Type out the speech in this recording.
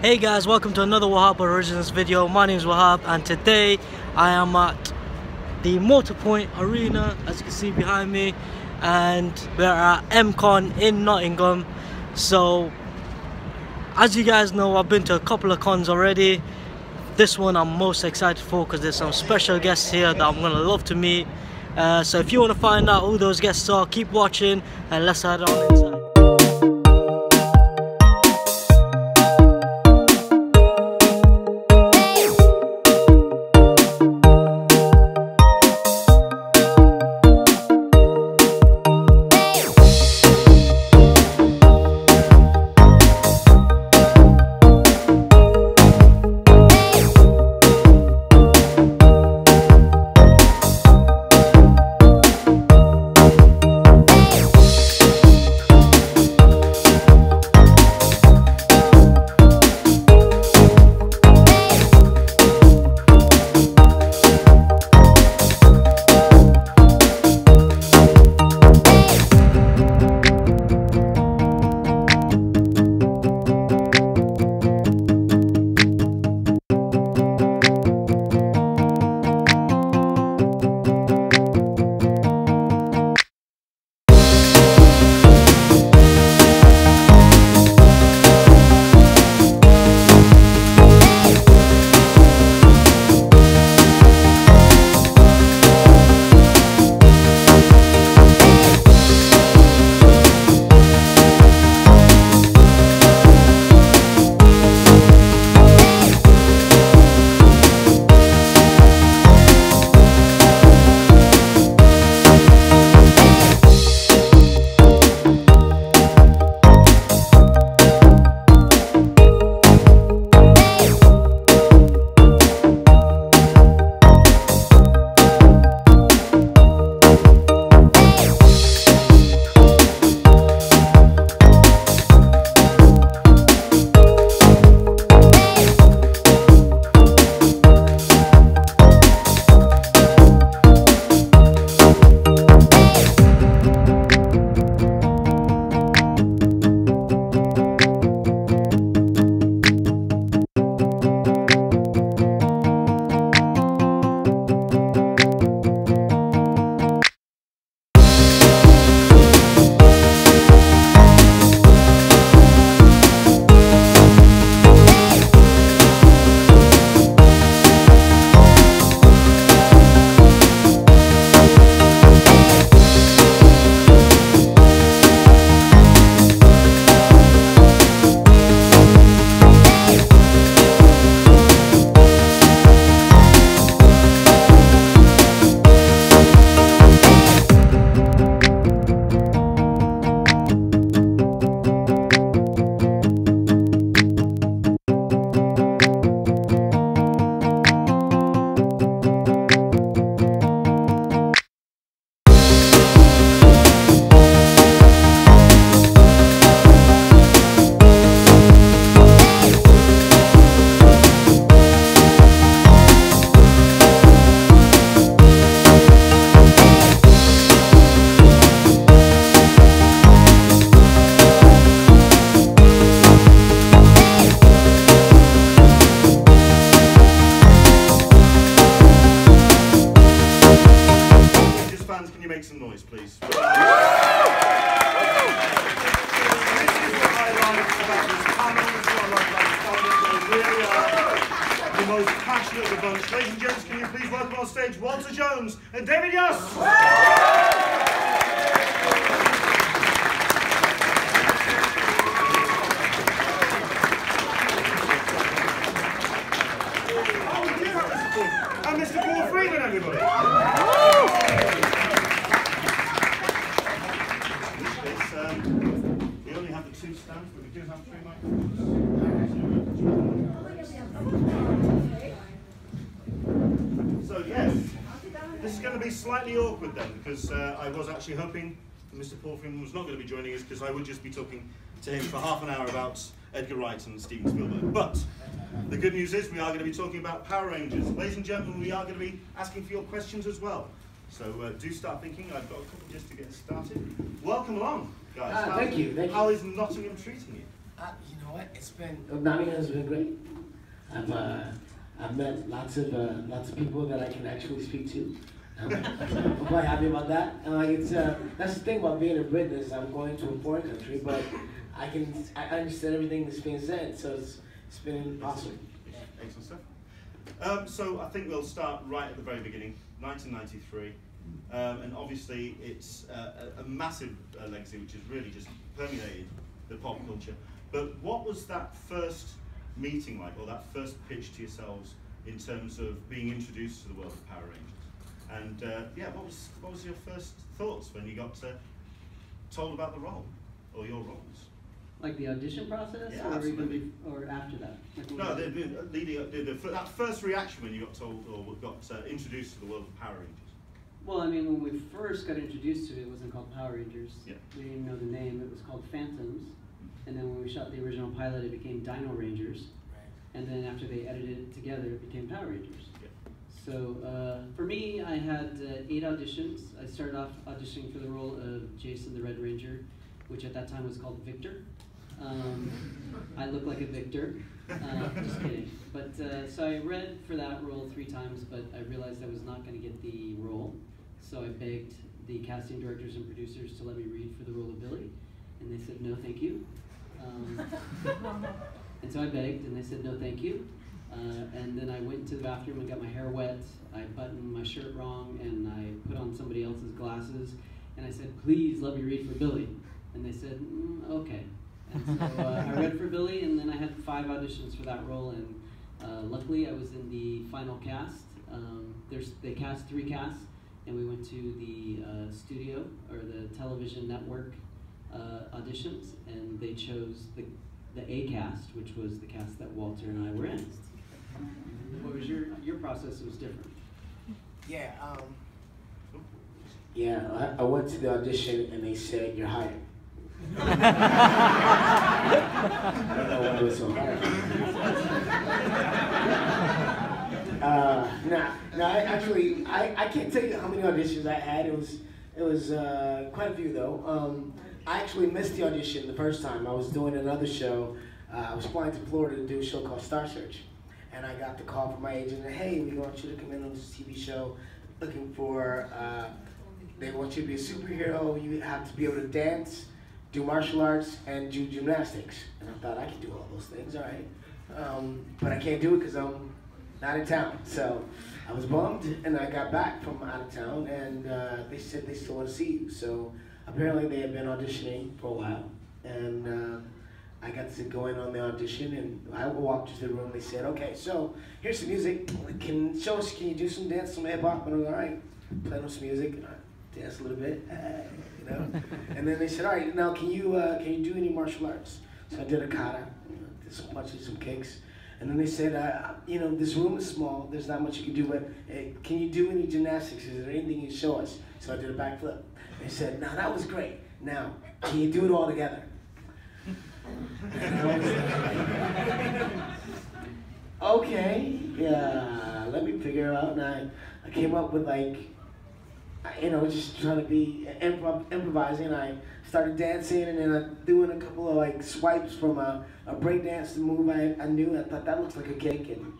Hey guys, welcome to another WahabOriginalz video. My name is Wahab and today I am at the Motorpoint Arena, as you can see behind me, and we're at MCon in Nottingham. So as you guys know, I've been to a couple of cons already. This one I'm most excited for because there's some special guests here that I'm gonna love to meet. So if you want to find out who those guests are, keep watching and let's head on inside. Can you make some noise, please? This is what I like about this panel. This is what I like about this panel. They really are the most passionate of the bunch. Ladies and gents, can you please welcome on stage Walter Jones and David Yuss? And Mr. Paul Freeman, everybody. We only have the two stands, but we do have three microphones. So yes, this is going to be slightly awkward then, because I was actually hoping that Mr. Paul Freeman was not going to be joining us, because I would just be talking to him for half an hour about Edgar Wright and Steven Spielberg. But the good news is we are going to be talking about Power Rangers. Ladies and gentlemen, we are going to be asking for your questions as well. So do start thinking. I've got a couple just to get started. Welcome along, guys. Thank you. How is Nottingham treating you? You know what? It's been Nottingham's been great. I've met lots of people that I can actually speak to. I'm quite happy about that. And like that's the thing about being in Britain is I'm going to a foreign country, but I understand everything that's being said, so it's been awesome. Excellent stuff. So I think we'll start right at the very beginning, 1993, and obviously it's a massive legacy which has really just permeated the pop culture. But what was that first meeting like, or that first pitch to yourselves in terms of being introduced to the world of Power Rangers? And yeah, what was your first thoughts when you got told about the role or your roles? Like the audition process, yeah, or even or after that? Like no, leading up to that first reaction when you got told or got introduced to the world of Power Rangers. Well, I mean, when we first got introduced to it, it wasn't called Power Rangers. Yeah. We didn't even know the name. It was called Phantoms. And then when we shot the original pilot, it became Dino Rangers. And then after they edited it together, it became Power Rangers. Yeah. So for me, I had 8 auditions. I started off auditioning for the role of Jason the Red Ranger, which at that time was called Victor. I look like a Victor. Just kidding. But so I read for that role 3 times, but I realized I was not going to get the role. So I begged the casting directors and producers to let me read for the role of Billy, and they said no, thank you. And so I begged, and they said no, thank you. And then I went to the bathroom and got my hair wet. I buttoned my shirt wrong, and I put on somebody else's glasses. And I said, please let me read for Billy. And they said, okay. And so I read for Billy, and then I had 5 auditions for that role. And luckily, I was in the final cast. They cast 3 casts, and we went to the studio, or the television network auditions, and they chose the A cast, which was the cast that Walter and I were in. What was your process? Was different. Yeah. I went to the audition and they said you're hired. I don't know why it was so hard. I can't tell you how many auditions I had. It was quite a few though. I actually missed the audition the first time. I was doing another show. I was flying to Florida to do a show called Star Search. And I got the call from my agent, hey, we want you to come in on this TV show looking for, they want you to be a superhero. You have to be able to dance, do martial arts, and do gymnastics. And I thought I could do all those things, all right. But I can't do it because I'm not in town. So I was bummed, and I got back from out of town, and they said they still want to see you. So apparently they had been auditioning for a while, and I got to go in on the audition, and I walked into the room. They said, "Okay, so here's some music. Can you do some dance, some hip hop?" And I'm like, "All right, play some music, dance a little bit, you know." And then they said, "All right, now can you do any martial arts?" So I did a kata, did some punches, some kicks, and then they said, "You know, this room is small. There's not much you can do, but can you do any gymnastics? Is there anything you can show us?" So I did a backflip. They said, "No, that was great. Now, can you do it all together?" Okay, yeah, let me figure it out. And I came up with just trying to be improvising. I started dancing, and then I threw in a couple of swipes from a breakdance move I knew. I thought that looks like a kick, and